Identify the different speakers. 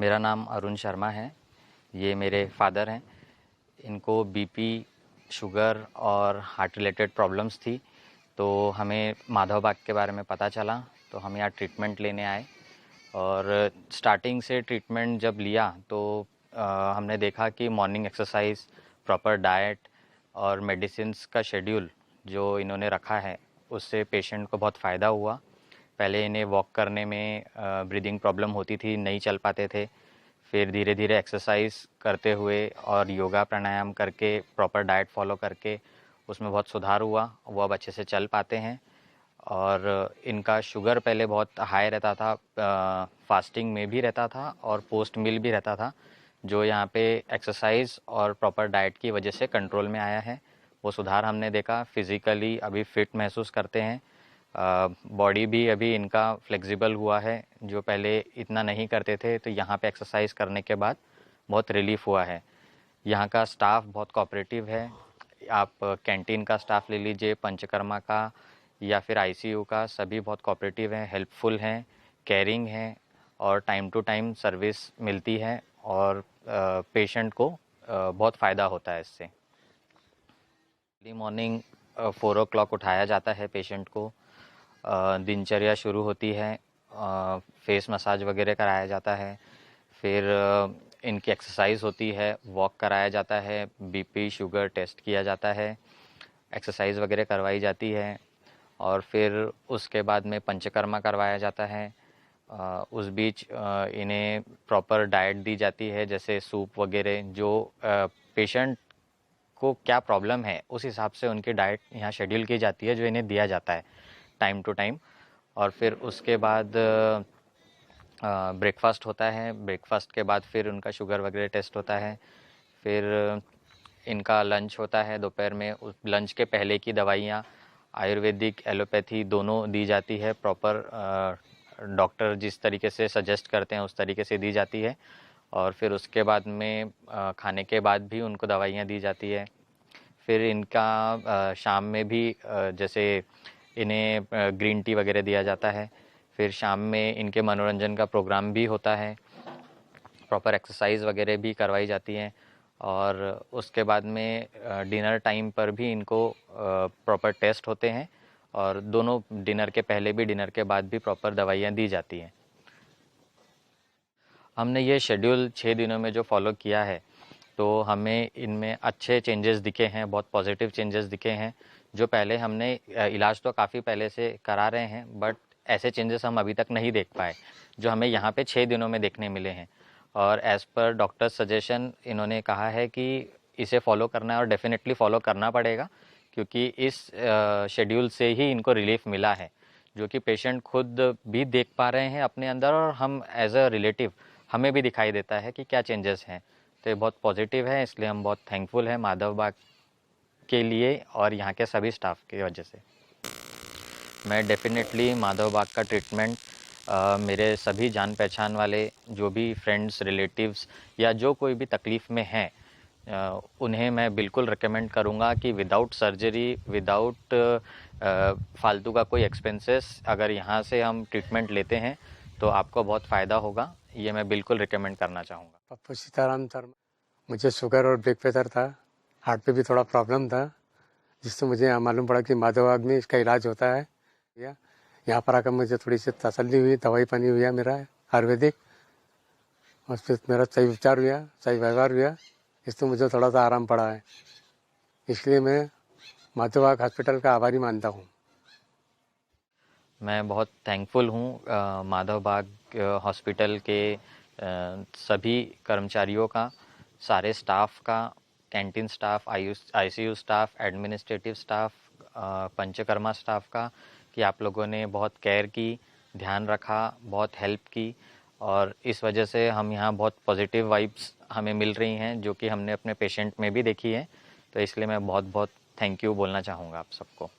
Speaker 1: मेरा नाम अरुण शर्मा है। ये मेरे फादर हैं। इनको बीपी, शुगर और हार्ट रिलेटेड प्रॉब्लम्स थी। तो हमें माधव बाग के बारे में पता चला, तो हम यहाँ ट्रीटमेंट लेने आए। और स्टार्टिंग से ट्रीटमेंट जब लिया तो हमने देखा कि मॉर्निंग एक्सरसाइज, प्रॉपर डाइट और मेडिसिन्स का शेड्यूल जो इन्होंने रखा है, उससे पेशेंट को बहुत फ़ायदा हुआ। पहले इन्हें वॉक करने में ब्रीदिंग प्रॉब्लम होती थी, नहीं चल पाते थे। फिर धीरे धीरे एक्सरसाइज करते हुए और योगा प्राणायाम करके, प्रॉपर डाइट फॉलो करके उसमें बहुत सुधार हुआ। वो अब अच्छे से चल पाते हैं। और इनका शुगर पहले बहुत हाई रहता था, फास्टिंग में भी रहता था और पोस्ट मील भी रहता था, जो यहाँ पे एक्सरसाइज और प्रॉपर डाइट की वजह से कंट्रोल में आया है। वो सुधार हमने देखा। फिज़िकली अभी फिट महसूस करते हैं। बॉडी भी अभी इनका फ्लेक्सिबल हुआ है, जो पहले इतना नहीं करते थे। तो यहाँ पे एक्सरसाइज करने के बाद बहुत रिलीफ हुआ है। यहाँ का स्टाफ बहुत कोऑपरेटिव है। आप कैंटीन का स्टाफ ले लीजिए, पंचकर्मा का या फिर आईसीयू का, सभी बहुत कोऑपरेटिव हैं, हेल्पफुल हैं, केयरिंग हैं और टाइम टू टाइम सर्विस मिलती है। और पेशेंट को बहुत फ़ायदा होता है इससे। अर्ली मॉर्निंग 4 o'clock उठाया जाता है पेशेंट को। दिनचर्या शुरू होती है। फेस मसाज वगैरह कराया जाता है। फिर इनकी एक्सरसाइज होती है, वॉक कराया जाता है, बीपी शुगर टेस्ट किया जाता है, एक्सरसाइज वगैरह करवाई जाती है। और फिर उसके बाद में पंचकर्मा करवाया जाता है। उस बीच इन्हें प्रॉपर डाइट दी जाती है, जैसे सूप वगैरह। जो पेशेंट को क्या प्रॉब्लम है उस हिसाब से उनकी डाइट यहाँ शेड्यूल की जाती है, जो इन्हें दिया जाता है टाइम टू टाइम। और फिर उसके बाद ब्रेकफास्ट होता है। ब्रेकफास्ट के बाद फिर उनका शुगर वगैरह टेस्ट होता है। फिर इनका लंच होता है दोपहर में। उस लंच के पहले की दवाइयाँ, आयुर्वेदिक, एलोपैथी दोनों दी जाती है। प्रॉपर डॉक्टर जिस तरीके से सजेस्ट करते हैं उस तरीके से दी जाती है। और फिर उसके बाद में खाने के बाद भी उनको दवाइयाँ दी जाती है। फिर इनका शाम में भी जैसे इन्हें ग्रीन टी वगैरह दिया जाता है। फिर शाम में इनके मनोरंजन का प्रोग्राम भी होता है। प्रॉपर एक्सरसाइज वगैरह भी करवाई जाती हैं। और उसके बाद में डिनर टाइम पर भी इनको प्रॉपर टेस्ट होते हैं। और दोनों डिनर के पहले भी, डिनर के बाद भी प्रॉपर दवाइयाँ दी जाती हैं। हमने ये शेड्यूल 6 दिनों में जो फॉलो किया है, तो हमें इनमें अच्छे चेंजेस दिखे हैं, बहुत पॉजिटिव चेंजेस दिखे हैं। जो पहले हमने इलाज तो काफ़ी पहले से करा रहे हैं, बट ऐसे चेंजेस हम अभी तक नहीं देख पाए, जो हमें यहाँ पे 6 दिनों में देखने मिले हैं। और एज़ पर डॉक्टर सजेशन इन्होंने कहा है कि इसे फॉलो करना है और डेफिनेटली फॉलो करना पड़ेगा, क्योंकि इस शेड्यूल से ही इनको रिलीफ मिला है, जो कि पेशेंट खुद भी देख पा रहे हैं अपने अंदर। और हम एज अ रिलेटिव, हमें भी दिखाई देता है कि क्या चेंजेस हैं। तो ये बहुत पॉजिटिव है, इसलिए हम बहुत थैंकफुल हैं माधव बाग के लिए और यहाँ के सभी स्टाफ की वजह से। मैं डेफिनेटली माधव बाग का ट्रीटमेंट मेरे सभी जान पहचान वाले जो भी फ्रेंड्स, रिलेटिव्स या जो कोई भी तकलीफ़ में हैं, उन्हें मैं बिल्कुल रिकमेंड करूँगा कि विदाउट सर्जरी, विदाउट फालतू का कोई एक्सपेंसेस, अगर यहाँ से हम ट्रीटमेंट लेते हैं तो आपको बहुत फ़ायदा होगा। ये मैं बिल्कुल रिकमेंड करना चाहूँगा।
Speaker 2: पप्पू सीताराम शर्मा। मुझे शुगर और ब्लड प्रेशर था, हार्ट पे भी थोड़ा प्रॉब्लम था, जिससे मुझे मालूम पड़ा कि माधव बाग में इसका इलाज होता है। यहाँ पर आकर मुझे थोड़ी सी तसल्ली हुई, दवाई पानी हुआ मेरा आयुर्वेदिक, और फिर मेरा सही उपचार हुआ, सही व्यवहार हुआ, इससे मुझे थोड़ा सा आराम पड़ा है। इसलिए मैं माधव बाग हॉस्पिटल का आभारी मानता हूँ।
Speaker 1: मैं बहुत थैंकफुल हूँ माधव बाग हॉस्पिटल के सभी कर्मचारियों का, सारे स्टाफ का, canteen staff, ICU staff, administrative staff, panchakarma staff का, कि आप लोगों ने बहुत केयर की, ध्यान रखा, बहुत हेल्प की। और इस वजह से हम यहाँ बहुत पॉजिटिव वाइब्स हमें मिल रही हैं, जो कि हमने अपने पेशेंट में भी देखी है। तो इसलिए मैं बहुत बहुत थैंक यू बोलना चाहूँगा आप सबको।